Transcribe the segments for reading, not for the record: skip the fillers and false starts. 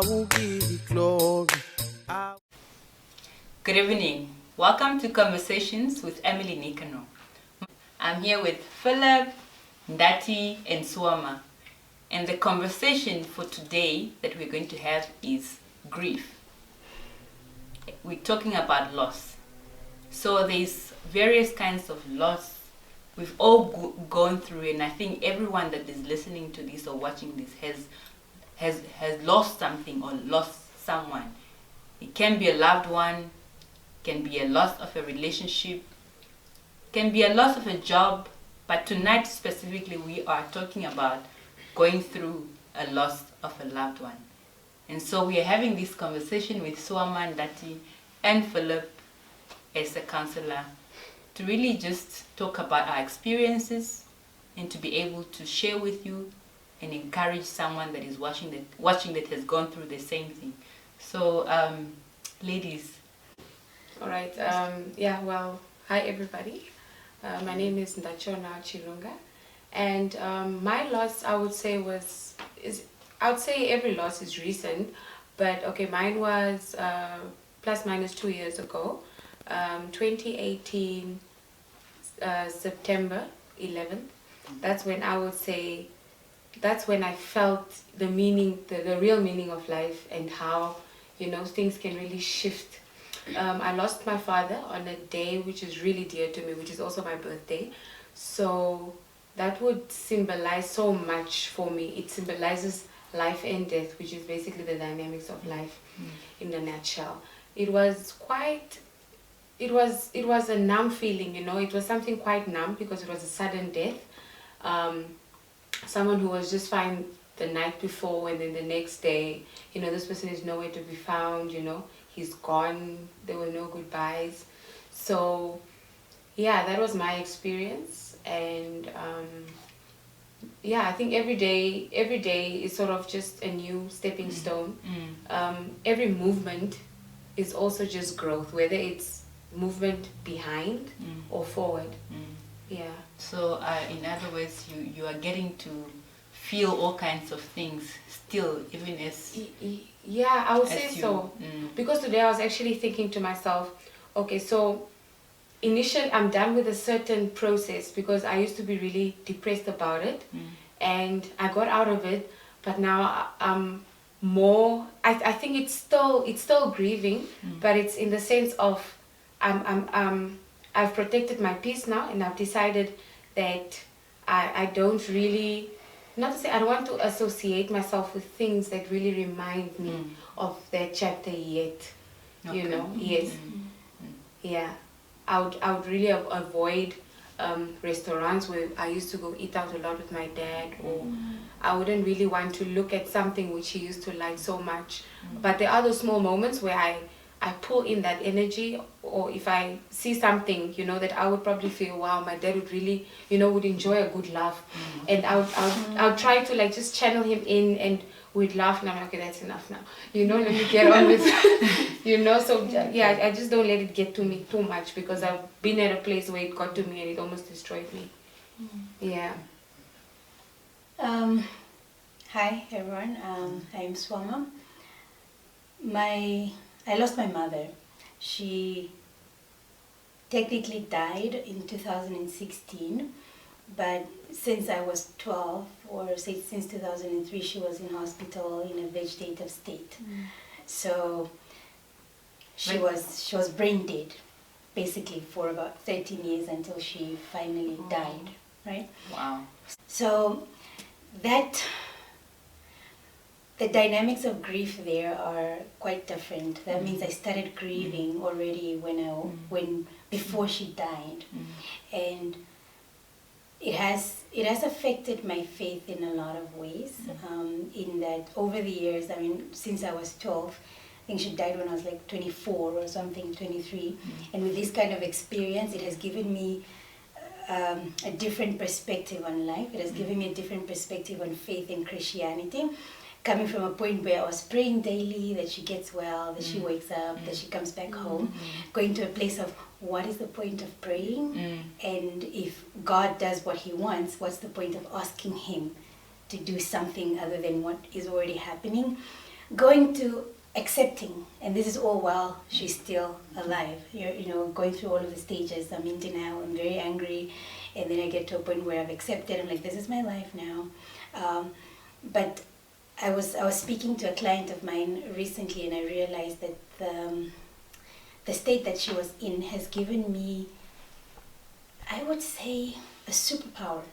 will give you glory. Good evening. Welcome to Conversations with Emily Nikano. I'm here with Philip, Ndati, and Swama. And the conversation for today that we're going to have is grief. We're talking about loss. So there's various kinds of loss we've all gone through, and I think everyone that is listening to this or watching this has lost something or lost someone. It can be a loved one, can be a loss of a relationship, can be a loss of a job, but tonight specifically we are talking about going through a loss of a loved one. And so we are having this conversation with Swama, Ndati, and Philip as a counselor to really just talk about our experiences and to be able to share with you and encourage someone that is watching that has gone through the same thing. So, ladies. All right. Hi everybody. My name is Ndachona Chilunga, and my loss, I would say, every loss is recent, but okay, mine was plus minus 2 years ago, 2018, September 11th. That's when I would say, that's when I felt the meaning, the real meaning of life, and how, things can really shift. I lost my father on a day which is really dear to me, which is also my birthday. So that would symbolize so much for me. It symbolizes life and death, which is basically the dynamics of life in a nutshell. It was a numb feeling, It was something quite numb because it was a sudden death. Someone who was just fine the night before, and then the next day, this person is nowhere to be found, he's gone. There were no goodbyes. So yeah, that was my experience. And I think every day is sort of just a new stepping stone. Every movement is also just growth, whether it's movement behind or forward. Yeah. So in other words, you are getting to feel all kinds of things still, even as... Yeah, I would say so. Because today I was actually thinking to myself, okay, so initially I'm done with a certain process because I used to be really depressed about it, and I got out of it, but now I'm more, I think it's still grieving, but it's in the sense of I've protected my peace now, and I've decided that I don't really, not to say I don't want to associate myself with things that really remind me of that chapter yet. Okay. Yes. Yeah. I would really avoid restaurants where I used to go eat out a lot with my dad, or I wouldn't really want to look at something which he used to like so much. But there are those small moments where I pull in that energy, or if I see something, that I would probably feel, wow, my dad would really, would enjoy a good laugh. And I would try to just channel him in, and we'd laugh, and I'm like, okay, that's enough now. Let me get on with, so yeah, I just don't let it get to me too much, because I've been at a place where it got to me and it almost destroyed me. Yeah. Hi everyone, I'm Swama. I lost my mother. She technically died in 2016, but since I was 12, or since 2003, she was in hospital in a vegetative state. So she was brain dead, basically, for about 13 years until she finally died, right? Wow. So the dynamics of grief there are quite different. That means I started grieving already before she died, and it has affected my faith in a lot of ways. In that, over the years, since I was 12, I think she died when I was like 24 or something, 23, and with this kind of experience, it has given me a different perspective on life. It has given me a different perspective on faith and Christianity, coming from a point where I was praying daily that she gets well, that she wakes up, that she comes back home, going to a place of what is the point of praying, and if God does what he wants, what's the point of asking him to do something other than what is already happening? going to accepting, and this is all while she's still alive. You know, going through all of the stages. I'm in denial, I'm very angry, and then I get to a point where I've accepted. I'm like, this is my life now. But I was speaking to a client of mine recently, and I realized that the state that she was in has given me, I would say, a superpower.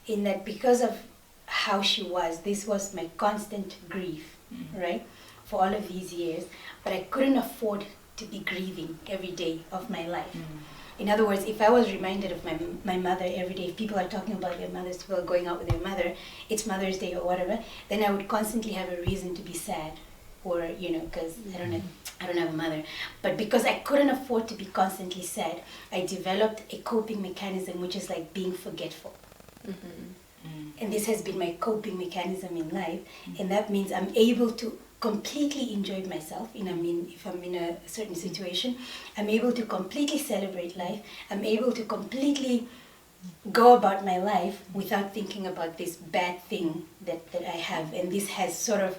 In that, because of how she was, this was my constant grief, right, for all of these years. But I couldn't afford to be grieving every day of my life. In other words, if I was reminded of my mother every day, if people are talking about their mothers, people are going out with their mother, it's Mother's Day or whatever, then I would constantly have a reason to be sad, or, you know, because I don't have a mother. But because I couldn't afford to be constantly sad, I developed a coping mechanism, which is like being forgetful. And this has been my coping mechanism in life, and that means I'm able to completely enjoy myself. If I'm in a certain situation, I'm able to completely celebrate life. I'm able to completely go about my life without thinking about this bad thing that I have, and this has sort of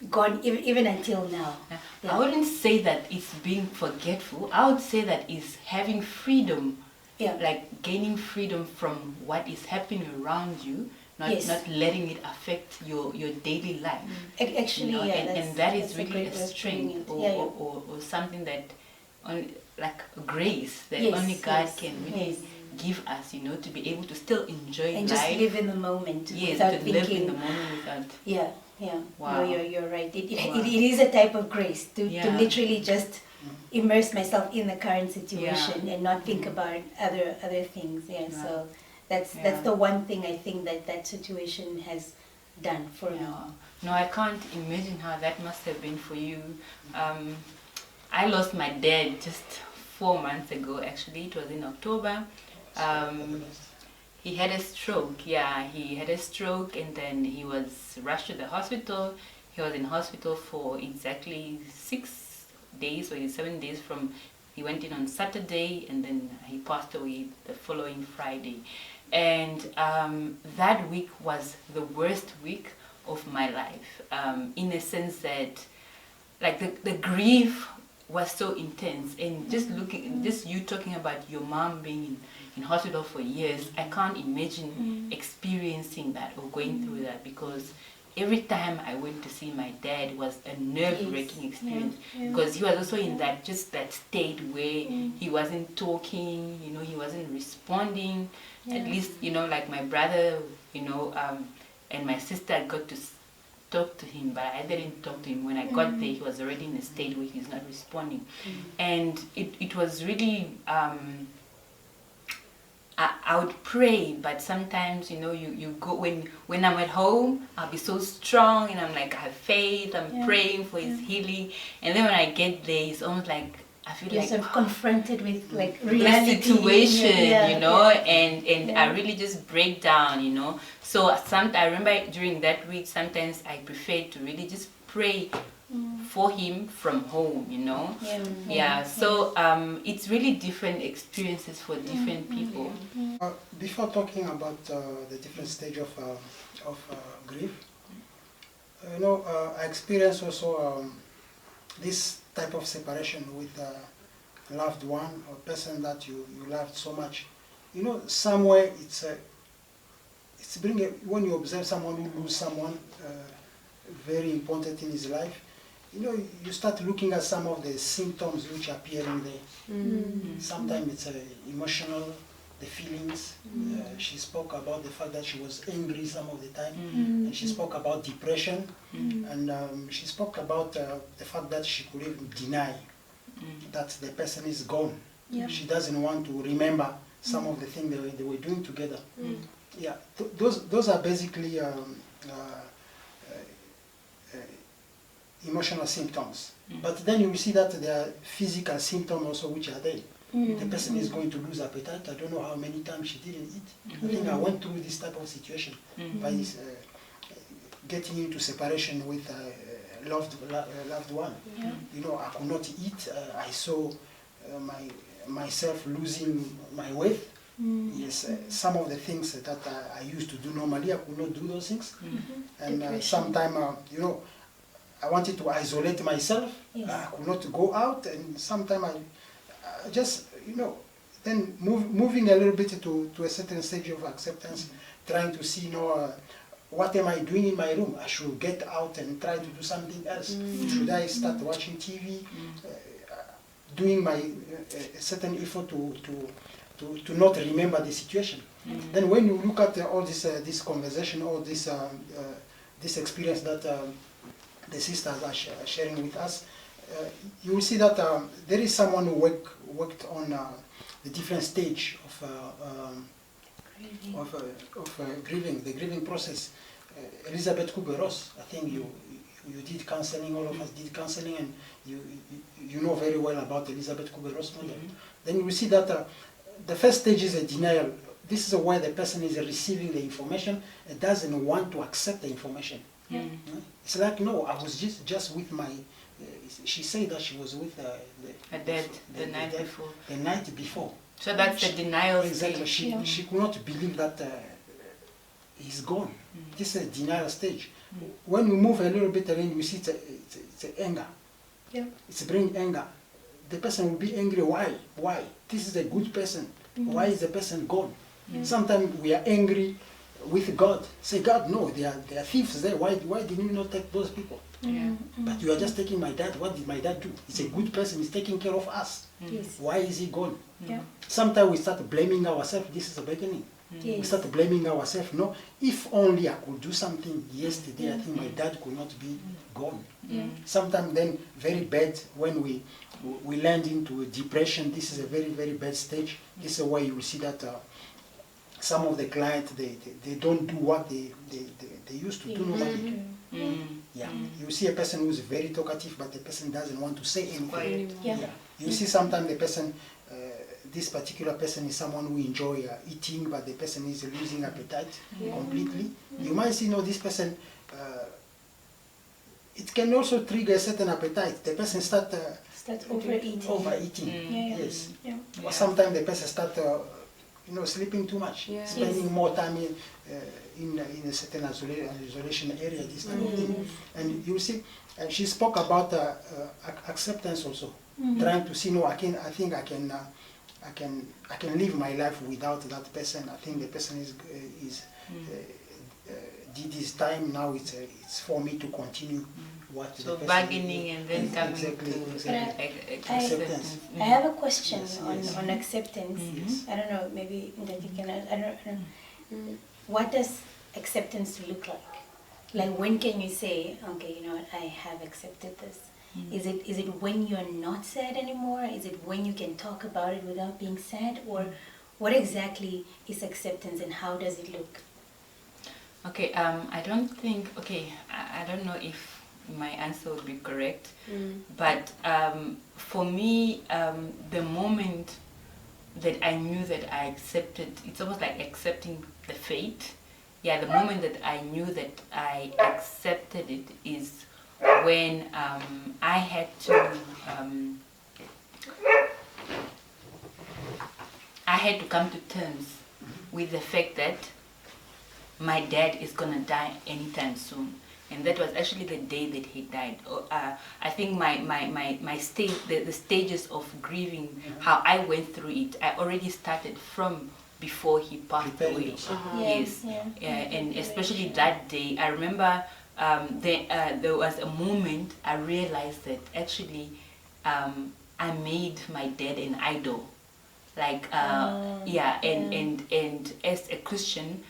gone even until now. Yeah. I wouldn't say that it's being forgetful. I would say that it's having freedom. Yeah. Like gaining freedom from what is happening around you, not Yes. not letting it affect your daily life. Actually, you know? yeah, and that is that's really great a way of strength, putting it. or something that only, like grace that Yes, only God yes, can really yes. give us, you know, to be able to still enjoy And life. just live in the moment, Yes, without to thinking. live in the moment without. Yeah. Wow. No, you're right. Wow. It is a type of grace to Yeah. literally just immerse myself in the current situation and not think about other things. Yeah. Yeah. So that's the one thing I think that situation has done for me. No, I can't imagine how that must have been for you. I lost my dad just 4 months ago. Actually, it was in October. He had a stroke. Yeah, he had a stroke, and then he was rushed to the hospital. He was in hospital for exactly 6 days or 7 days from. He went in on Saturday, and then he passed away the following Friday. And that week was the worst week of my life, in a sense that, like, the grief was so intense, and just you talking about your mom being in hospital for years, I can't imagine experiencing that or going through that, because every time I went to see my dad was a nerve-wracking experience, because he was also in that state where he wasn't talking, you know, he wasn't responding. At least, you know, like my brother, you know, and my sister got to talk to him, but I didn't talk to him. When I got there, he was already in a state where he's not responding. And it was really, I would pray, but sometimes, you know, you go, when I'm at home, I'll be so strong, and I'm like, I have faith, I'm praying for his healing. And then when I get there, it's almost like, I feel You're like sort of confronted with like the reality, situation, you know, and I really just break down, you know. So I remember during that week, sometimes I preferred to really just pray for him from home, you know. So it's really different experiences for different people. Before talking about the different stage of grief, you know, I experienced also this type of separation with a loved one or person that you loved so much. You know, somewhere it's bringing, when you observe someone who lose someone very important in his life, you know, you start looking at some of the symptoms which are appearing there. Sometimes it's emotional, the feelings. She spoke about the fact that she was angry some of the time, and she spoke about depression, and she spoke about the fact that she could even deny that the person is gone. She doesn't want to remember some of the things they were doing together. Yeah, those are basically emotional symptoms. But then you will see that there are physical symptoms also which are there. The person is going to lose appetite. I don't know how many times she didn't eat. I think I went through this type of situation by getting into separation with a loved one. You know, I could not eat. I saw myself losing my weight. Yes, some of the things that I used to do normally, I could not do those things. And sometimes, you know, I wanted to isolate myself. Yes. I could not go out, and sometimes I just, then moving a little bit to a certain stage of acceptance, trying to see, what am I doing in my room? I should get out and try to do something else. Should I start watching TV? Doing my a certain effort to not remember the situation. Then when you look at all this conversation, all this experience that the sisters are sharing with us, you will see that there is someone who worked on the different stage of grieving, the grieving process. Elizabeth Kubler-Ross, I think you did counseling, all of us did counseling, and you know very well about Elizabeth Kubler-Ross model. Then you will see that the first stage is a denial. This is where the person is receiving the information and doesn't want to accept the information. Yeah. It's like, no, I was just with my, she said that she was with A dad the night before. The night before. So that's the denial Exactly. stage. She could not believe that he's gone. This is a denial stage. When we move a little bit, then you see it's anger. Yeah. It's bringing anger. The person will be angry. Why? Why? This is a good person. Why is the person gone? Sometimes we are angry with God. Say, God, no, they are thieves there. Why didn't you not take those people? But you are just taking my dad. What did my dad do? He's a good person. He's taking care of us. Yes. Why is he gone? Yeah. Sometimes we start blaming ourselves. This is the beginning. We Yes. start blaming ourselves. No, if only I could do something yesterday, I think my dad could not be gone. Sometimes then very bad when we land into depression. This is a very, very bad stage. This is why you will see that some of the clients, they don't do what they used to do normally. Yeah. You see a person who's very talkative, but the person doesn't want to say anything. Quiet. Yeah. You see sometimes the person, this particular person is someone who enjoy eating, but the person is losing appetite completely. You might see, this person, it can also trigger a certain appetite. The person start overeating. overeating. Yes. Yeah. Or sometimes the person start, sleeping too much, spending more time in a certain isolation area, this kind of thing. And you see, and she spoke about acceptance also, trying to see, I think I can live my life without that person. I think the person did his time. Now it's for me to continue what the So person bargaining and then coming exactly. to Acceptance. I have a question Yes, on, yes. on acceptance. Yes. I don't know, maybe that you can, I don't know. What does acceptance look like? Like when can you say, okay, you know what, I have accepted this? Is it when you're not sad anymore? Is it when you can talk about it without being sad? Or what exactly is acceptance and how does it look? Okay, I don't think, I don't know if my answer would be correct, but for me, the moment that I knew that I accepted, it's almost like accepting the fate. Yeah, the moment that I knew that I accepted it is when I had to come to terms with the fact that my dad is gonna die anytime soon, and that was actually the day that he died. I think my stage, the stages of grieving, how I went through it, I already started from before he passed away. Yes, and especially that day, I remember there was a moment I realized that actually I made my dad an idol. Like and as a Christian,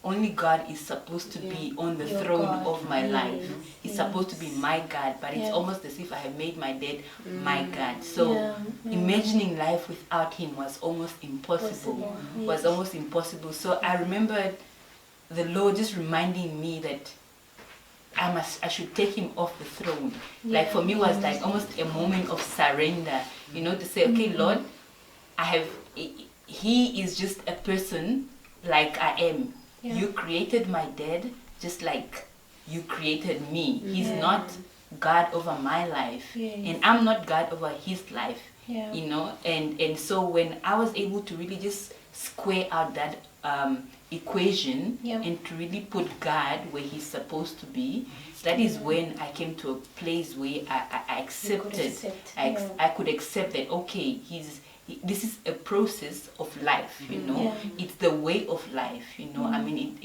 only God is supposed to be on the Your throne God. of my life. He's Yes. supposed to be my God, but it's Yeah. almost as if I have made my dad my God. So imagining life without him was almost impossible. Possible. Was Yes. almost impossible. So I remember the Lord just reminding me that I should take him off the throne. Like for me was like almost a moment of surrender, to say, okay, Lord, he is just a person like I am. Yeah. You created my dad just like you created me. He's Yeah. not God over my life, Yes. and I'm not God over his life. Yeah. And so when I was able to really just square out that equation Yeah. and to really put God where he's supposed to be, that is when I came to a place where I accepted, I could accept that, okay, this is a process of life, you know. Yeah. It's the way of life, you know. I mean,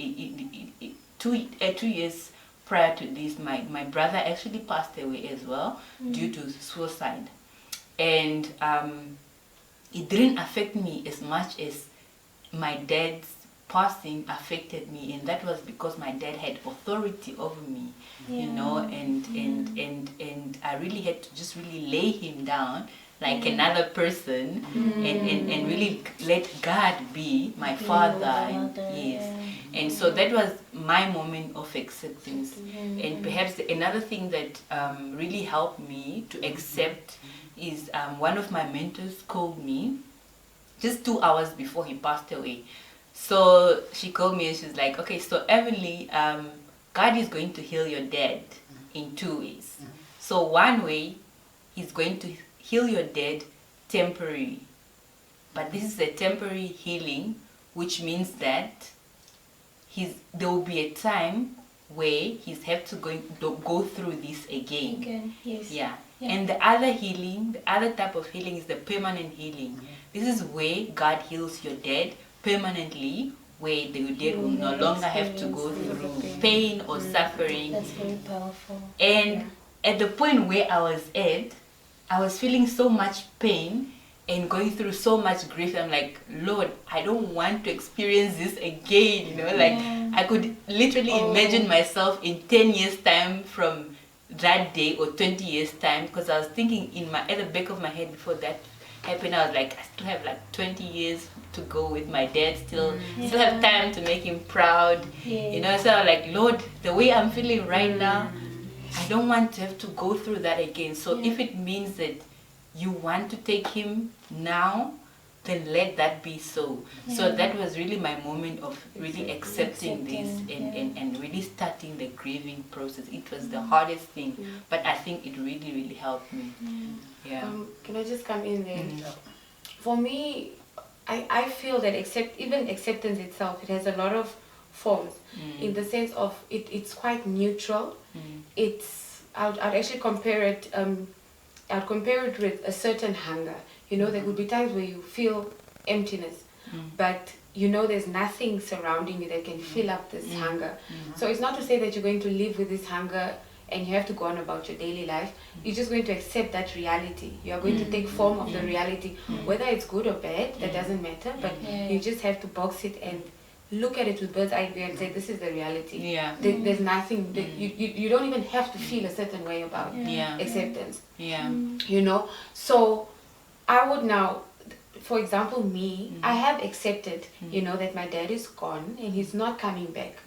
2 years prior to this, my brother actually passed away as well due to suicide. And it didn't affect me as much as my dad's passing affected me, and that was because my dad had authority over me, you know, and I really had to just really lay him down like another person and really let God be my father. Yes. And so that was my moment of acceptance. And perhaps another thing that really helped me to accept is one of my mentors called me just 2 hours before he passed away. So she called me and she's like, okay, so Emily, God is going to heal your dad in 2 ways. So one way, he's going to heal your dad temporarily. But this is a temporary healing, which means that there will be a time where he's have to go through this again. Yes. Yeah. And the other healing, the other type of healing is the permanent healing. This is where God heals your dad permanently, where the dad will no longer have to go through pain or suffering. That's very powerful. And at the point where I was at, I was feeling so much pain and going through so much grief. I'm like, Lord, I don't want to experience this again, you know, like I could literally imagine myself in 10 years time from that day, or 20 years time, because I was thinking at the back of my head before that happened, I was like, I still have like 20 years to go with my dad, still have time to make him proud, you know. So I was like, Lord, the way I'm feeling right now, I don't want to have to go through that again. So if it means that you want to take him now, then let that be so. So that was really my moment of really accepting this and really starting the grieving process. It was the hardest thing, but I think it really, really helped me. Yeah. Can I just come in there? For me, I feel that even acceptance itself, it has a lot of forms, in the sense of it's quite neutral. I'd actually compare it. I'd compare it with a certain hunger. You know, there would be times where you feel emptiness, but you know there's nothing surrounding you that can fill up this hunger. So it's not to say that you're going to live with this hunger and you have to go on about your daily life. You're just going to accept that reality. You are going to take form of the reality. Whether it's good or bad, that doesn't matter, but you just have to box it and look at it with bird's eye view and say, this is the reality. There's nothing, you don't even have to feel a certain way about acceptance. You know, so I would now, for example, me, I have accepted, you know, that my dad is gone and he's not coming back.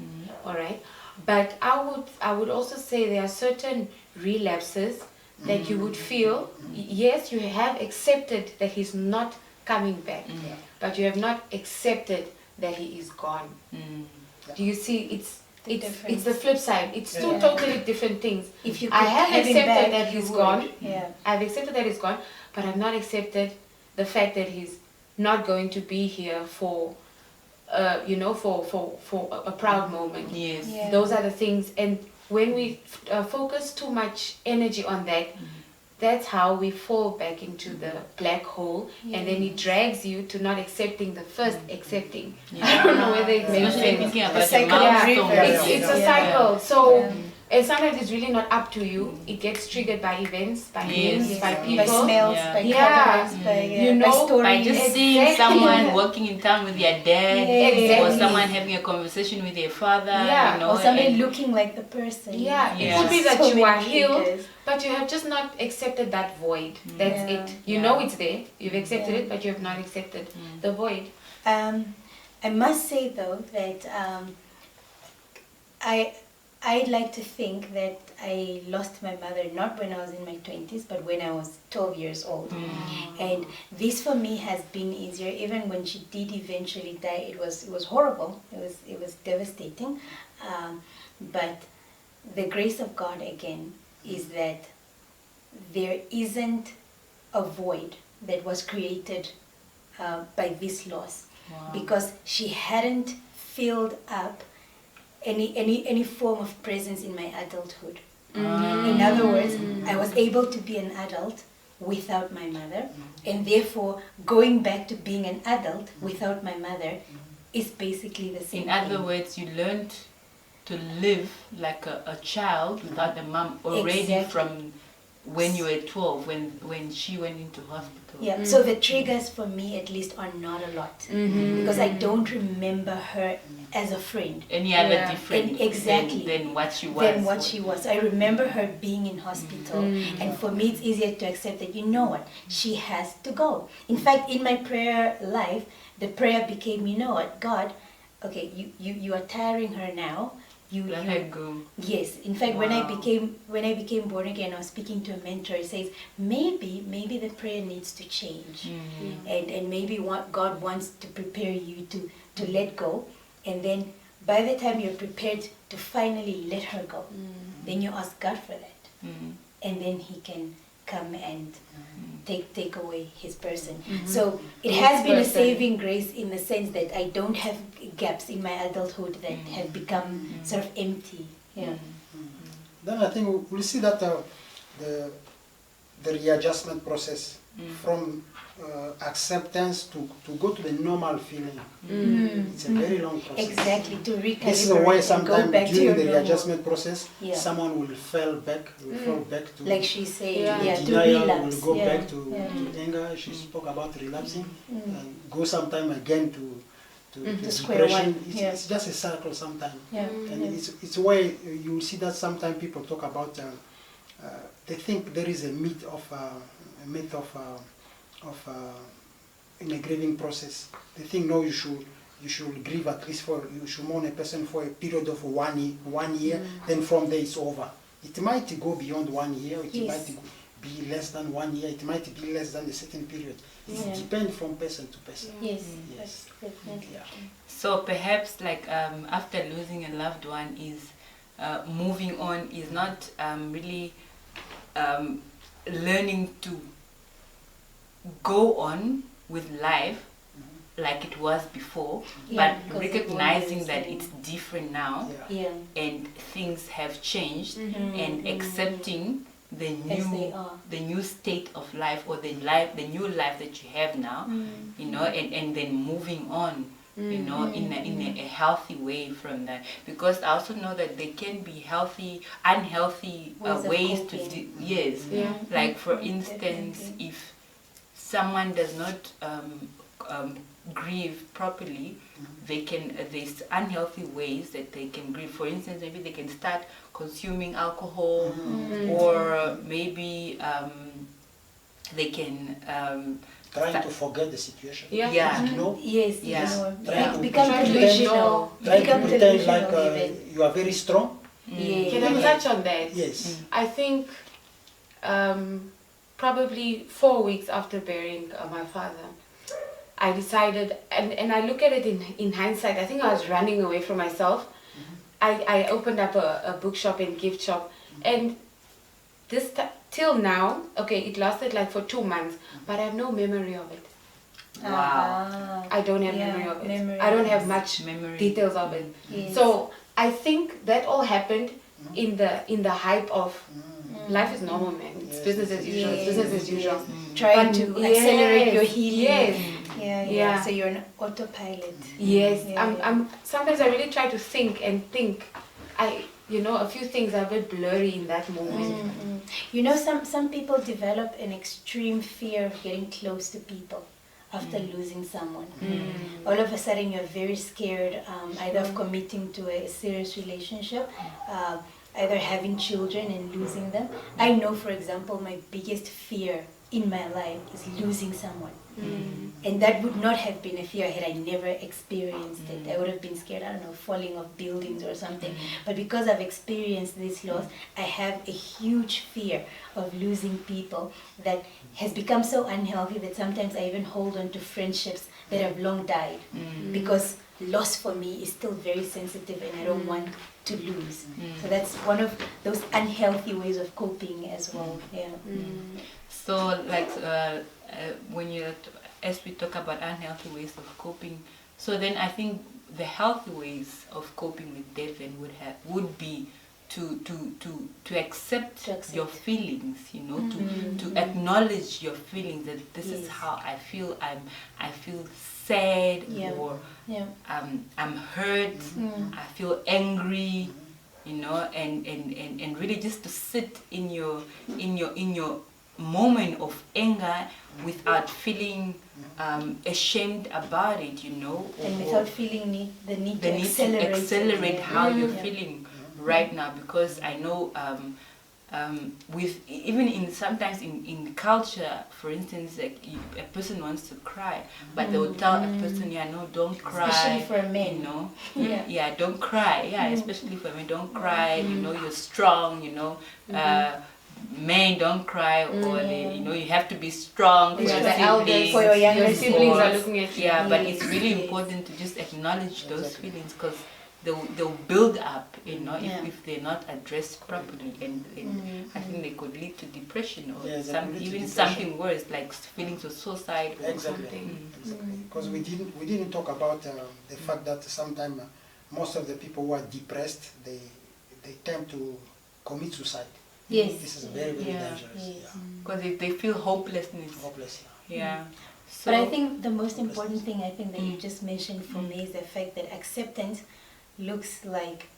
All right. But I would also say there are certain relapses that you would feel, yes, you have accepted that he's not coming back, but you have not accepted that he is gone. Do you see? It's the flip side. It's two totally different things. If you, I have accepted that he's gone. I've accepted that he's gone, but I've not accepted the fact that he's not going to be here for, you know, for a proud moment. Those are the things. And when we focus too much energy on that, that's how we fall back into the black hole, and then it drags you to not accepting the first accepting. I don't know whether it makes sense. It's a cycle. So and sometimes it's really not up to you. It gets triggered by events, by names, by people, by smells, by colors, by, you know, by stories. By just seeing someone walking in town with their dad, or someone having a conversation with their father, you know, or somebody looking like the person. It could be that you are healed, but you have just not accepted that void. That's it. You know it's there. You've accepted it, but you have not accepted the void. I must say though that I'd like to think that I lost my mother not when I was in my 20s, but when I was 12 years old. And this for me has been easier. Even when she did eventually die, it was horrible. It was devastating. But the grace of God again is that there isn't a void that was created by this loss. Wow. because she hadn't filled up any form of presence in my adulthood. In other words, I was able to be an adult without my mother, and therefore going back to being an adult without my mother is basically the same In other thing. words, you learned to live like a child without a mom already Exactly. from when you were 12, when she went into hospital. Yeah, so the triggers for me at least are not a lot, because I don't remember her as a friend. Any other Yeah. different And exactly. than what she was. Than what she was. I remember her being in hospital, and for me it's easier to accept that, you know what, she has to go. In fact, in my prayer life, the prayer became, you know what, God, okay, you are tiring her now. Let her go. Yes. In fact, when I Wow. became born again, I was speaking to a mentor. He says maybe the prayer needs to change, and maybe what God wants to prepare you to let go, and then by the time you're prepared to finally let her go, then you ask God for that, and then He can come and take away his person. So it has been a saving grace in the sense that I don't have gaps in my adulthood that have become sort of empty. Yeah. Then I think we'll see that the readjustment process from acceptance to go to the normal feeling. It's a very long process. Exactly, to recalibrate. This is why and go sometimes back to during your the normal. readjustment process, Yeah. someone will fall back to Like she said, Yeah. to denial, relapse. will go yeah. back to anger. She spoke about relapsing, and go sometime again to square depression. one. It's, Yeah. it's just a cycle sometimes. Yeah. And it's why you see that sometimes people talk about they think there is a myth of in a grieving process. They think no, you should grieve at least you should mourn a person for a period of 1 year, then from there it's over. It might go beyond 1 year, it Yes. might be less than 1 year, it might be less than a certain period. It Yeah. depends from person to person. Yes, Yes. definitely. Yeah. So perhaps like after losing a loved one is moving on is not really learning to go on with life like it was before, Yeah, but because it recognizing was, that yeah. it's different now Yeah. Yeah. and things have changed, and accepting the As they new are. state of life, or the new life that you have now, you know, and then moving on, you know, in a healthy way from that. Because I also know that there can be unhealthy Ways of to coping. yes, Yeah. like for instance, Definitely. if someone does not grieve properly, there's unhealthy ways that they can grieve. For instance, maybe they can start consuming alcohol, or maybe they can Trying to forget the situation. Yeah. Yeah. You know? Yes, Yeah. you know, Trying to become pretend- delusional. Trying to Become pretend delusional like even. you are very strong. Yeah. Can I touch on that? Yes. I think probably 4 weeks after burying my father, I decided, and I look at it in hindsight, I think I was running away from myself. I opened up a bookshop and gift shop, and this till now, okay, it lasted like for 2 months, but I have no memory of it. Wow. I don't have Yeah, memory of it. memory I don't have is- much Memory. details of it. Yes. So I think that all happened in the hype of life is normal, man. It's Yes, business yes, as usual. It's yes, business as usual. Trying But to accelerate your yes, healing. yes. Yeah, yeah. Yeah. So you're an autopilot. Yes, Yeah, yeah. I'm. Sometimes I really try to think. A few things are a bit blurry in that moment. You know, some people develop an extreme fear of getting close to people after losing someone. All of a sudden, you're very scared, either of committing to a serious relationship, either having children and losing them. I know, for example, my biggest fear in my life is losing someone. And that would not have been a fear had I never experienced it. I would have been scared, I don't know, falling off buildings or something. But because I've experienced this loss, I have a huge fear of losing people that has become so unhealthy that sometimes I even hold on to friendships that have long died. Because loss for me is still very sensitive and I don't want to lose. So that's one of those unhealthy ways of coping as well. Yeah. So like when you're as we talk about unhealthy ways of coping, so then I think the healthy ways of coping with death then would be to accept your feelings, you know, to acknowledge your feelings, that this is how I feel. I feel sad, or I'm hurt, I feel angry, you know, and really just to sit in your moment of anger without feeling ashamed about it, you know, And without feeling the need to accelerate it. how you're feeling right now, because I know with even in sometimes in culture, for instance, like a person wants to cry, but they will tell a person, no, don't cry, especially for a man, you know, don't cry, especially for men, don't cry, you know, you're strong, you know, men don't cry, or you know, you have to be strong for your siblings, for your younger siblings are looking at you. But it's really important to just acknowledge those feelings, because they'll build up, you know, if they're not addressed properly, and I think they could lead to depression, or even something worse, like feelings of suicide or something. Exactly. Because we didn't talk about the fact that sometimes most of the people who are depressed, they tend to commit suicide. Yes. This is very, very dangerous. Because they feel hopelessness. Hopeless. So, but I think the most important thing I think that you just mentioned for me is the fact that acceptance looks like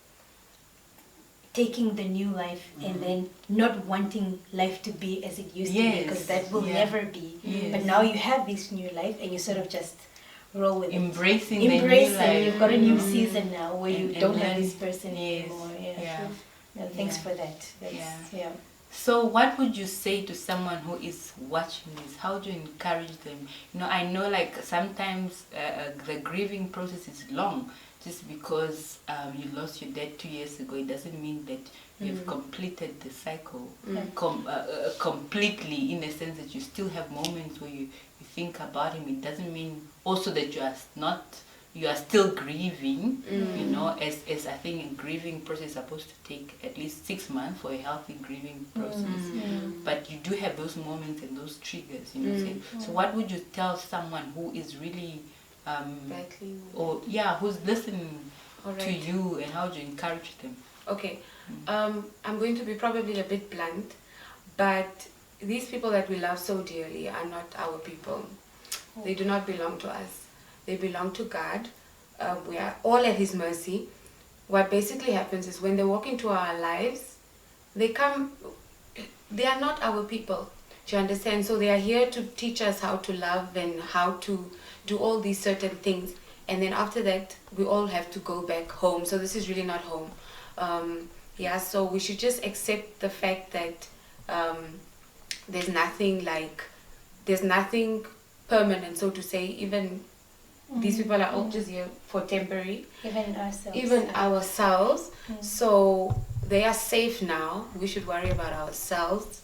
taking the new life and then not wanting life to be as it used to be, because that will never be. But now you have this new life and you sort of just roll with embracing it. the new life. You've got a new season now where you don't have this person anymore. No, thanks for that. So what would you say to someone who is watching this? How do you encourage them? You know, I know like sometimes the grieving process is long. Just because you lost your dad 2 years ago, it doesn't mean that you've completed the cycle completely, in the sense that you still have moments where you think about him. It doesn't mean also that you are still grieving, you know, as I think a grieving process is supposed to take at least 6 months for a healthy grieving process. But you do have those moments and those triggers, you know. So what would you tell someone who is really who's listening to you, and how do you encourage them? Okay, I'm going to be probably a bit blunt, but these people that we love so dearly are not our people. They do not belong to us. They belong to God. We are all at His mercy. What basically happens is when they walk into our lives, they are not our people. Do you understand? So they are here to teach us how to love and how to do all these certain things, and then after that we all have to go back home. So this is really not home. So we should just accept the fact that there's nothing permanent, so to say. Even these people are all just here for temporary, even ourselves. So they are safe now. We should worry about ourselves.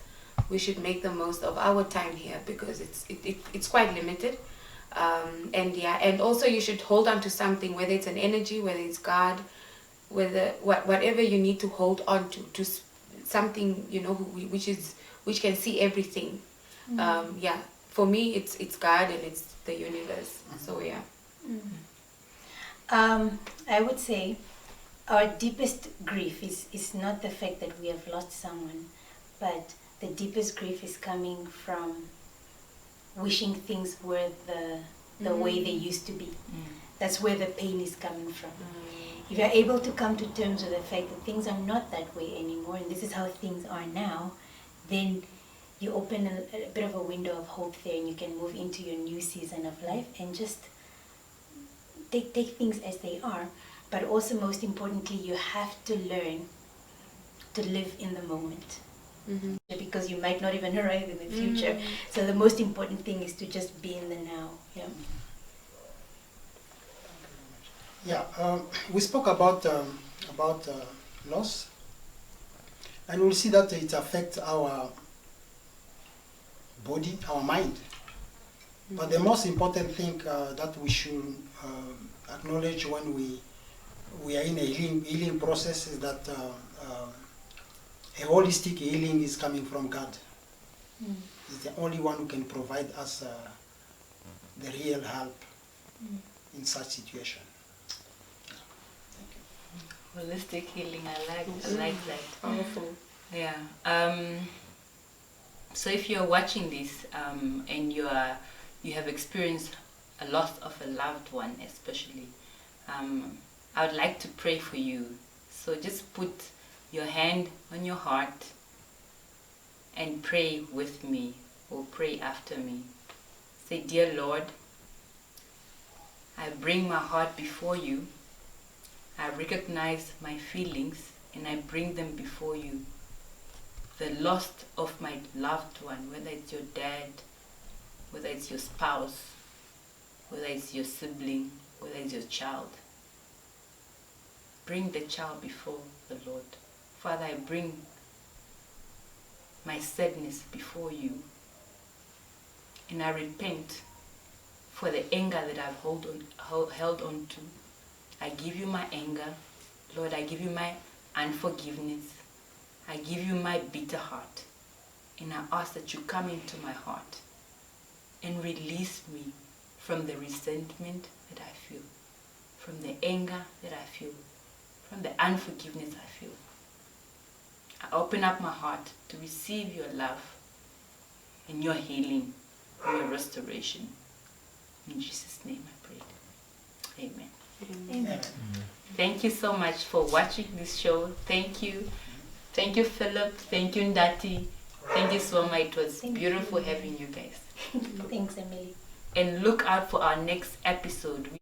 We should make the most of our time here, because it's quite limited. And also you should hold on to something, whether it's an energy, whether it's God, whatever you need to hold on to something, you know, which can see everything. For me it's God and it's the universe. So I would say our deepest grief is not the fact that we have lost someone, but the deepest grief is coming from wishing things were the way they used to be. That's where the pain is coming from. If you're able to come to terms with the fact that things are not that way anymore, and this is how things are now, then you open a bit of a window of hope there, and you can move into your new season of life and just take things as they are. But also, most importantly, you have to learn to live in the moment. Because you might not even arrive in the future. So the most important thing is to just be in the now. We spoke about loss, and we'll see that it affects our body, our mind. But the most important thing that we should acknowledge when we are in a healing process is that a holistic healing is coming from God. He's the only one who can provide us the real help in such situation. Holistic healing, I like that. Powerful. Yeah. So if you're watching this and you have experienced a loss of a loved one, especially, I would like to pray for you. So just put your hand on your heart and pray with me, or pray after me. Say, "Dear Lord, I bring my heart before you. I recognize my feelings and I bring them before you. The loss of my loved one, whether it's your dad, whether it's your spouse, whether it's your sibling, whether it's your child. Bring the child before the Lord. Father, I bring my sadness before you. And I repent for the anger that I've held on to. I give you my anger. Lord, I give you my unforgiveness. I give you my bitter heart. And I ask that you come into my heart and release me from the resentment that I feel, from the anger that I feel, from the unforgiveness I feel. I open up my heart to receive your love and your healing and your restoration. In Jesus' name I pray. Amen. Amen. Thank you so much for watching this show. Thank you. Thank you, Philip. Thank you, Ndati. Thank you so much. It was beautiful having you guys. Thanks, Emily. And look out for our next episode.